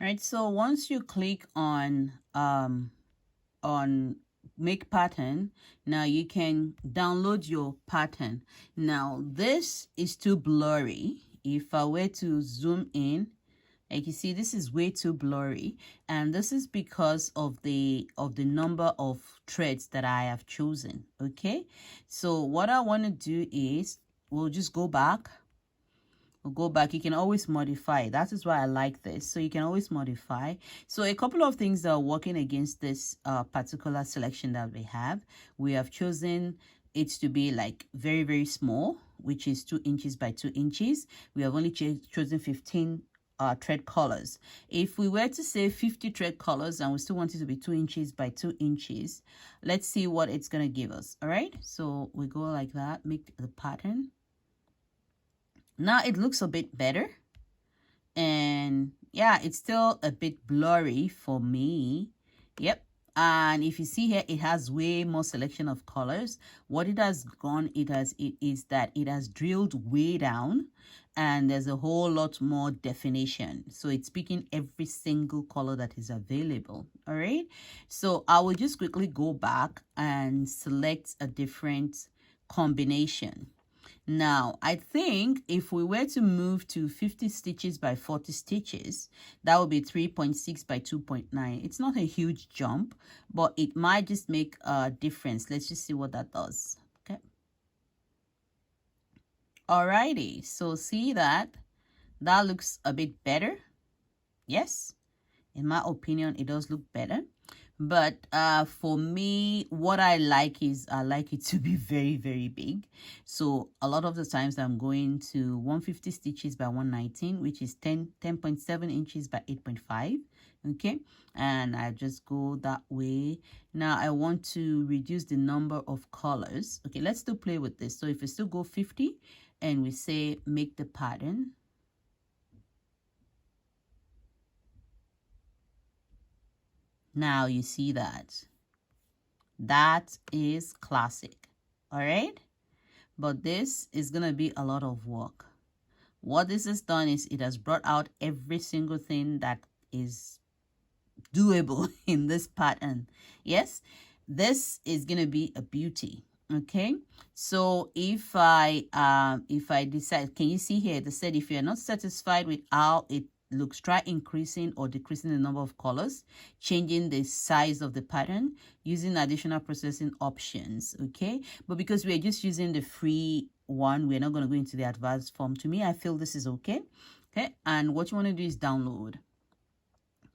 right, so once you click on make pattern, now you can download your pattern. Now this is too blurry. If I were to zoom in, like you see, this is way too blurry, and this is because of the number of threads that I have chosen. Okay, so what I want to do is we'll just go back. We'll go back. You can always modify. That is why I like this. So you can always modify. So a couple of things that are working against this particular selection that we have. We have chosen it to be like very, very small, which is 2 inches by 2 inches. We have only chosen 15 thread colors. If we were to say 50 thread colors and we still want it to be 2 inches by 2 inches, let's see what it's going to give us. All right, so we go like that, make the pattern. Now it looks a bit better, and yeah, it's still a bit blurry for me. Yep. And if you see here, it has way more selection of colors. What it has gone, it is that it has drilled way down, and there's a whole lot more definition. So it's picking every single color that is available. All right, so I will just quickly go back and select a different combination. Now, I think if we were to move to 50 stitches by 40 stitches, that would be 3.6 by 2.9. It's not a huge jump, but it might just make a difference. Let's just see what that does. Okay. Alrighty, so see that looks a bit better. Yes, in my opinion, it does look better. But for me, what I like is I like it to be very, very big. So a lot of the times I'm going to 150 stitches by 119, which is 10.7 inches by 8.5. Okay, and I just go that way. Now I want to reduce the number of colors. Okay, let's still play with this. So if we still go 50 and we say make the pattern, now you see that is classic. All right, but this is gonna be a lot of work. What this has done is it has brought out every single thing that is doable in this pattern. Yes, this is gonna be a beauty. Okay, so if I decide, can you see here, they said if you're not satisfied with how it looks, try increasing or decreasing the number of colors, changing the size of the pattern, using additional processing options. Okay, but because we're just using the free one, we're not going to go into the advanced form. To me, I feel this is okay. Okay, and what you want to do is download.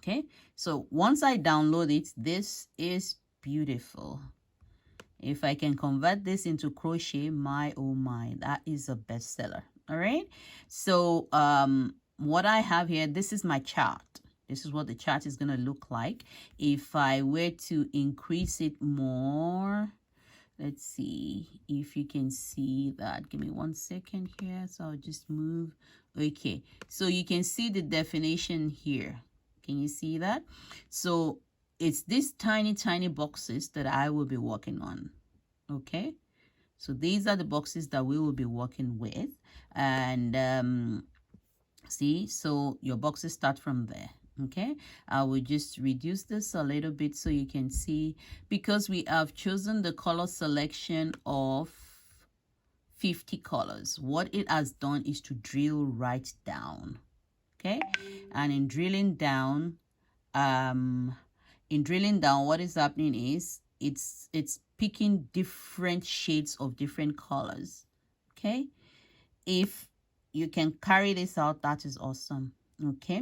Okay, so once I download it, this is beautiful. If I can convert this into crochet, my oh my, that is a bestseller. All right, so what I have here, this is my chart. This is what the chart is going to look like. If I were to increase it more, let's see if you can see that. Give me 1 second here. So I'll just move. Okay, so you can see the definition here. Can you see that? So it's these tiny boxes that I will be working on. Okay, so these are the boxes that we will be working with. And see, so your boxes start from there. Okay, I will just reduce this a little bit so you can see, because we have chosen the color selection of 50 colors. What it has done is to drill right down. Okay, and in drilling down, what is happening is it's picking different shades of different colors. Okay, if you can carry this out, that is awesome. Okay,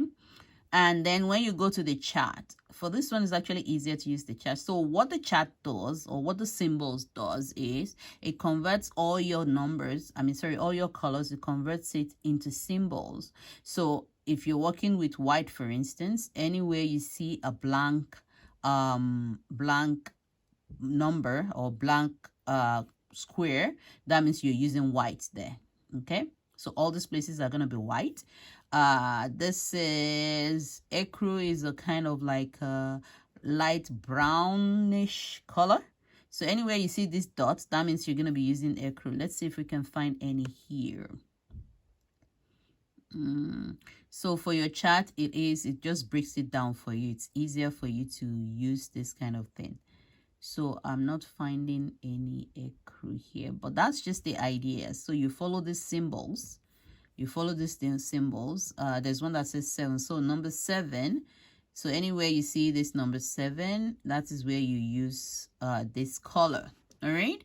and then when you go to the chart, for this one, is actually easier to use the chart. So what the chart does, or what the symbols does, is it converts all your numbers, all your colors, it converts it into symbols. So if you're working with white, for instance, anywhere you see a blank number or blank square, that means you're using white there. Okay, so all these places are going to be white. This is ecru, is a kind of like a light brownish color. So anywhere you see these dots, that means you're going to be using ecru. Let's see if we can find any here. So for your chart, it just breaks it down for you. It's easier for you to use this kind of thing. So I'm not finding any ecru here, but that's just the idea. So you follow these symbols. You follow these symbols. There's one that says 7. So number 7. So anywhere you see this number 7, that is where you use this color. All right.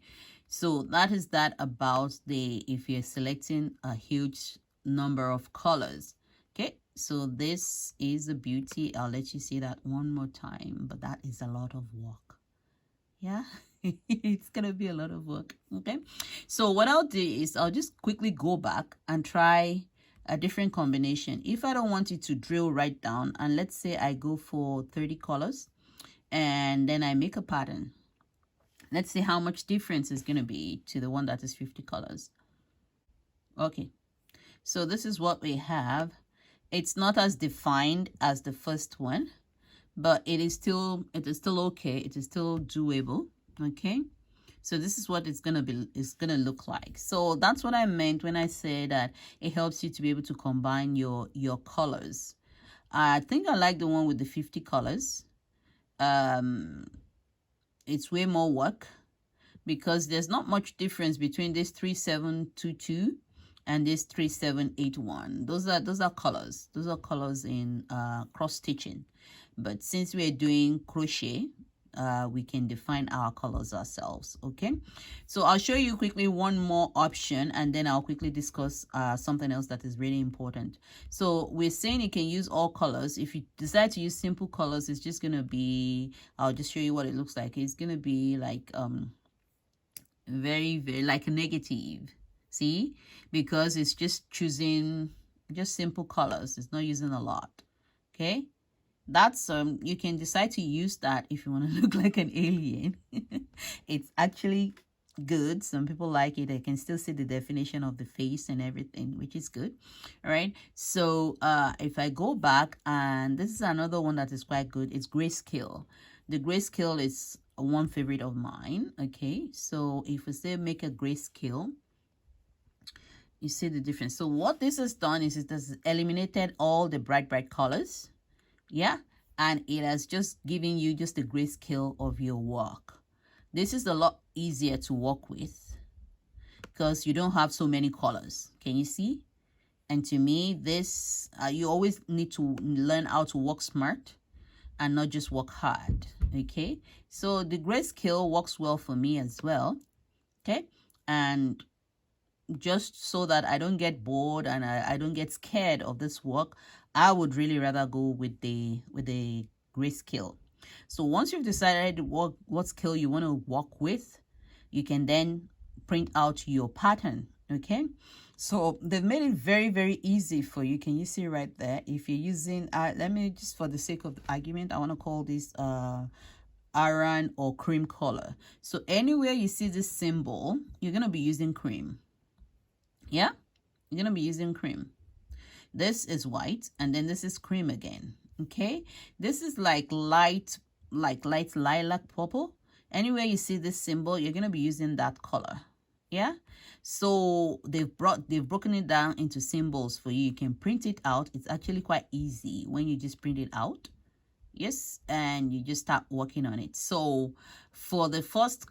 So that is that about if you're selecting a huge number of colors. Okay. So this is the beauty. I'll let you see that one more time, but that is a lot of work. Yeah. It's gonna be a lot of work. Okay, so what I'll do is I'll just quickly go back and try a different combination. If I don't want it to drill right down, and let's say I go for 30 colors and then I make a pattern, let's see how much difference is going to be to the one that is 50 colors. Okay, so this is what we have. It's not as defined as the first one, but it is still okay. It is still doable. Okay, so this is what it's gonna look like. So that's what I meant when I say that it helps you to be able to combine your colors. I think I like the one with the 50 colors. It's way more work because there's not much difference between this 3722 and this 3781. Those are colors. Those are colors in cross stitching. But since we're doing crochet, we can define our colors ourselves. Okay, so I'll show you quickly one more option and then I'll quickly discuss something else that is really important. So we're saying you can use all colors. If you decide to use simple colors, it's just gonna be, I'll just show you what it looks like. It's gonna be like very like a negative, see, because it's just choosing just simple colors. It's not using a lot. Okay, that's you can decide to use that if you want to look like an alien. It's actually good. Some people like it. I can still see the definition of the face and everything, which is good. All right, so if I go back, and this is another one that is quite good, it's Grayscale. The Grayscale is one favorite of mine. Okay, so if we say make a Grayscale, you see the difference. So what this has done is it has eliminated all the bright colors. Yeah, and it has just given you just a grayscale of your work. This is a lot easier to work with because you don't have so many colors. Can you see? And to me, this you always need to learn how to work smart and not just work hard. Okay, so the grayscale works well for me as well. Okay, and just so that I don't get bored and I don't get scared of this work, I would really rather go with the grayscale. So once you've decided what scale you want to work with, you can then print out your pattern. Okay, so they've made it very easy for you. Can you see right there? If you're using let me just, for the sake of the argument, I want to call this Aran or cream color. So anywhere you see this symbol, you're going to be using cream. Yeah, you're going to be using cream. This is white, and then this is cream again. Okay, this is like light lilac purple. Anywhere you see this symbol, you're going to be using that color. Yeah, so they've broken it down into symbols for you. You can print it out. It's actually quite easy when you just print it out. Yes, and you just start working on it. So for the first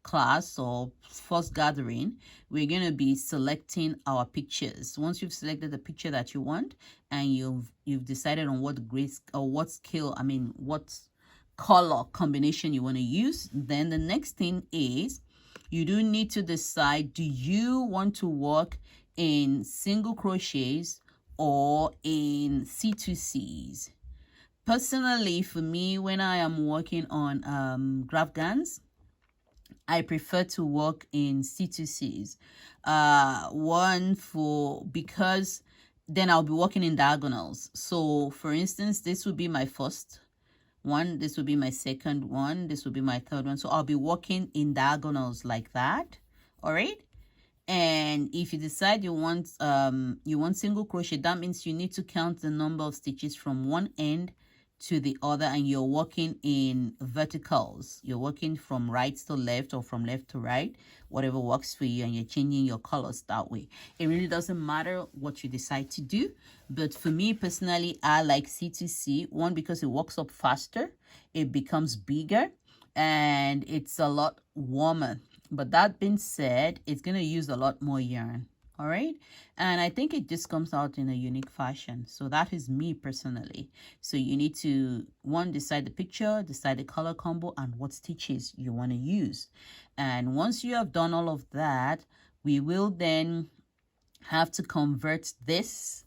class or first gathering, we're going to be selecting our pictures. Once you've selected the picture that you want and you've decided on what what color combination you want to use, then the next thing is you do need to decide, do you want to work in single crochets or in C2Cs? Personally, for me, when I am working on graph gowns, I prefer to work in C2Cs. Because then I'll be working in diagonals. So for instance, this would be my first one, this would be my second one, this would be my third one. So I'll be working in diagonals like that. All right. And if you decide you want single crochet, that means you need to count the number of stitches from one end to the other, and you're working in verticals. You're working from right to left or from left to right, whatever works for you, and you're changing your colors that way. It really doesn't matter what you decide to do, but for me personally, I like C2C. One, because it works up faster, it becomes bigger, and it's a lot warmer. But that being said, it's going to use a lot more yarn. All right, and I think it just comes out in a unique fashion. So that is me personally. So you need to, one, decide the picture, decide the color combo, and what stitches you want to use. And once you have done all of that, we will then have to convert this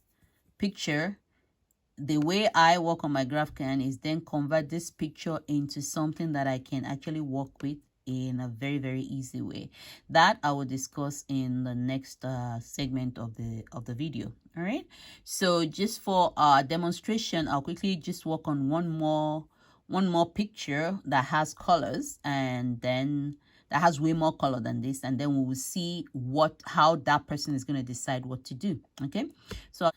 picture. The way I work on my GraphCAN is then convert this picture into something that I can actually work with in a very, very easy way. That I will discuss in the next segment of the video. All right, so just for demonstration, I'll quickly just work on one more picture that has colors, and then that has way more color than this, and then we will see how that person is going to decide what to do. Okay, so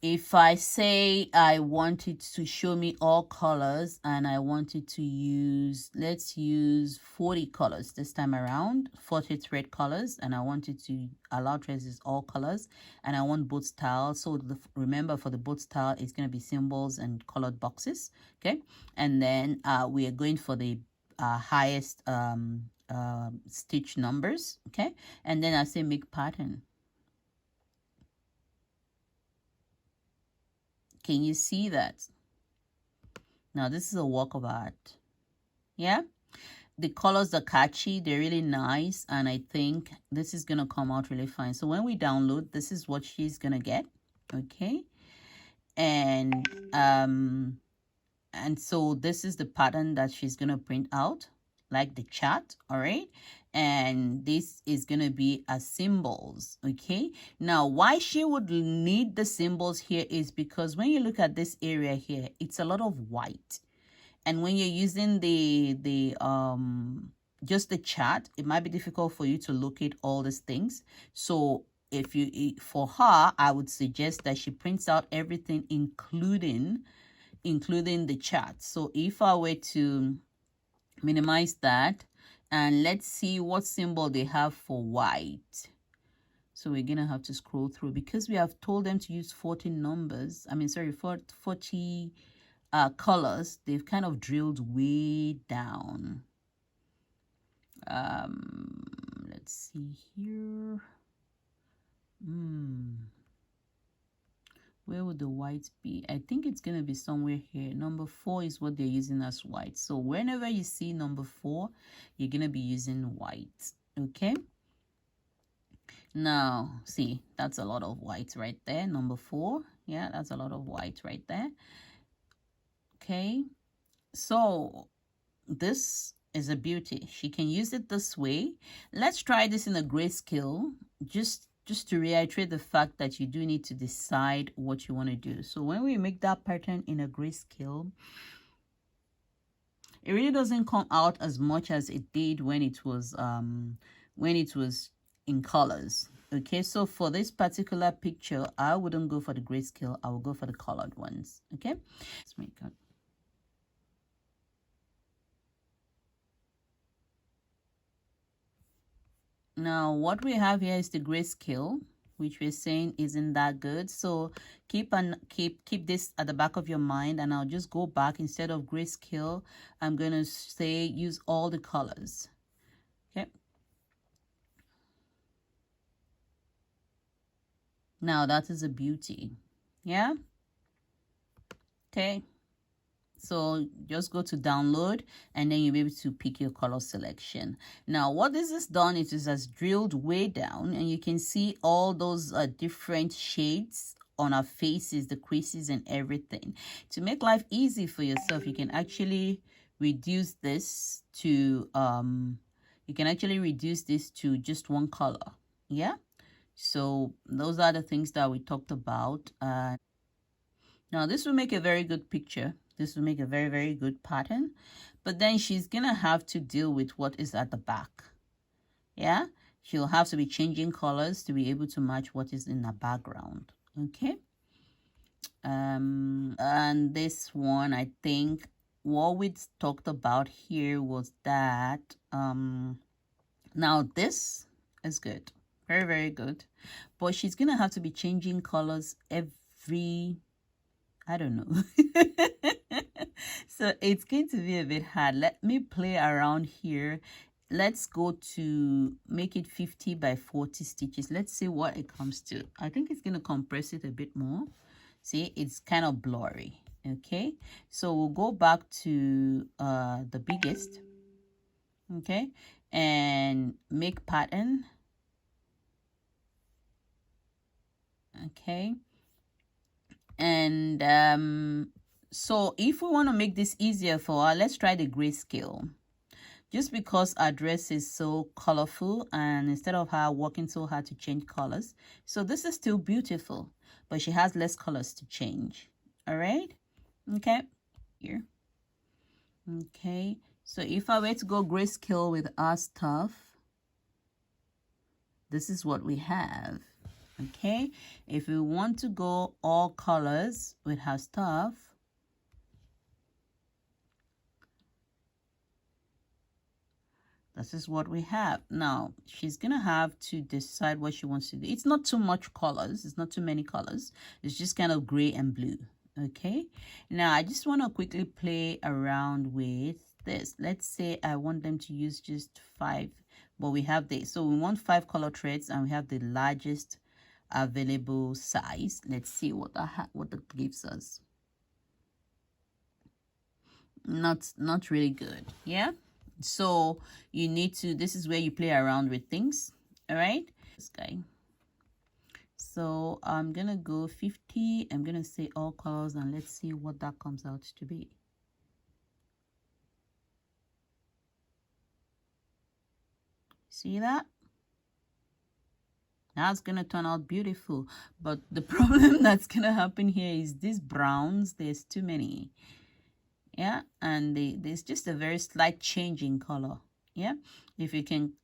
if I say I wanted to show me all colors, and I wanted to use, let's use 40 colors this time around, 40 thread colors, and I wanted to allow traces all colors, and I want both styles. So remember, for the both style, it's going to be symbols and colored boxes. Okay, and then we are going for the highest stitch numbers. Okay, and then I say make pattern. Can you see that? Now, this is a work of art. Yeah? The colors are catchy. They're really nice. And I think this is going to come out really fine. So when we download, this is what she's going to get. Okay? And so this is the pattern that she's going to print out, like the chart. All right? And this is going to be as symbols. Okay, now why she would need the symbols here is because when you look at this area here, it's a lot of white, and when you're using the just the chart, it might be difficult for you to locate all these things. So for her, I would suggest that she prints out everything, including the chart. So if I were to minimize that, and let's see what symbol they have for white. So we're gonna have to scroll through, because we have told them to use 40 numbers. 40 colors. They've kind of drilled way down. Let's see here. Where would the white be? I think it's going to be somewhere here. Number 4 is what they're using as white. So whenever you see number 4, you're going to be using white. Okay. Now, see, that's a lot of white right there. Number 4. Yeah, that's a lot of white right there. Okay. So this is a beauty. She can use it this way. Let's try this in a grayscale. Just to reiterate the fact that you do need to decide what you want to do. So when we make that pattern in a grayscale, it really doesn't come out as much as it did when it was in colors. Okay, so for this particular picture, I wouldn't go for the grayscale. I will go for the colored ones. Okay, let's make it. Now, what we have here is the grayscale, which we're saying isn't that good. So keep this at the back of your mind, and I'll just go back. Instead of grayscale, I'm going to say use all the colors. Okay. Now, that is a beauty. Yeah. Okay. So just go to download, and then you'll be able to pick your color selection. Now, what this has done is it has drilled way down, and you can see all those different shades on our faces, the creases and everything. To make life easy for yourself, you can actually reduce this to just one color. Yeah. So those are the things that we talked about. Now, this will make a very good picture. This will make a very, very good pattern. But then she's going to have to deal with what is at the back. Yeah? She'll have to be changing colors to be able to match what is in the background. Okay? And this one, I think what we talked about here was that now this is good, very, very good, but she's gonna have to be changing colors every, I don't know. So it's going to be a bit hard. Let me play around here. Let's go to make it 50 by 40 stitches. Let's see what it comes to. I think it's going to compress it a bit more. See, it's kind of blurry. Okay, so we'll go back to the biggest. Okay, and make pattern. Okay, and so if we want to make this easier for her, let's try the grayscale. Just because our dress is so colorful, and instead of her working so hard to change colors, so this is still beautiful, but she has less colors to change. All right, okay, here. Okay, so if I were to go grayscale with our stuff, this is what we have. Okay, if we want to go all colors with her stuff, this is what we have. Now she's gonna have to decide what she wants to do. It's not too much colors, it's not too many colors, it's just kind of gray and blue. Okay, now I just want to quickly play around with this. Let's say I want them to use just 5, but we have this, so we want 5 color threads, and we have the largest available size. Let's see what that gives us. Not really good. Yeah, so you need to, this is where you play around with things. All right, this guy. So I'm gonna go 50. I'm gonna say all colors, and let's see what that comes out to be. See that? Now it's gonna turn out beautiful, but the problem that's gonna happen here is these browns, there's too many. Yeah, and there's just a very slight change in color. Yeah, if you can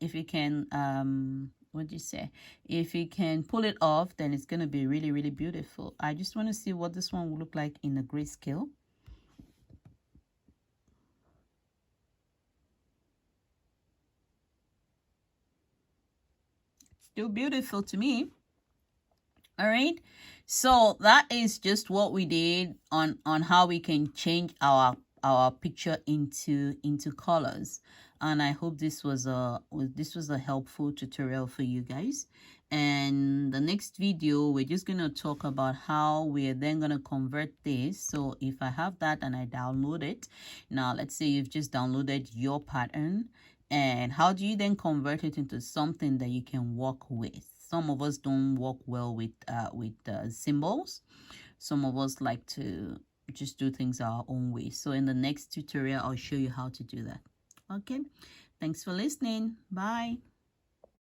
what do you say, if you can pull it off, then it's gonna be really, really beautiful. I just want to see what this one will look like in the grayscale. Still beautiful to me. All right, so that is just what we did on how we can change our picture into colors, and I hope this was a helpful tutorial for you guys. And the next video, we're just going to talk about how we're then going to convert this. So if I have that and I download it, now let's say you've just downloaded your pattern, and how do you then convert it into something that you can work with? Some of us don't work well with symbols. Some of us like to just do things our own way. So in the next tutorial, I'll show you how to do that. Okay, thanks for listening. Bye.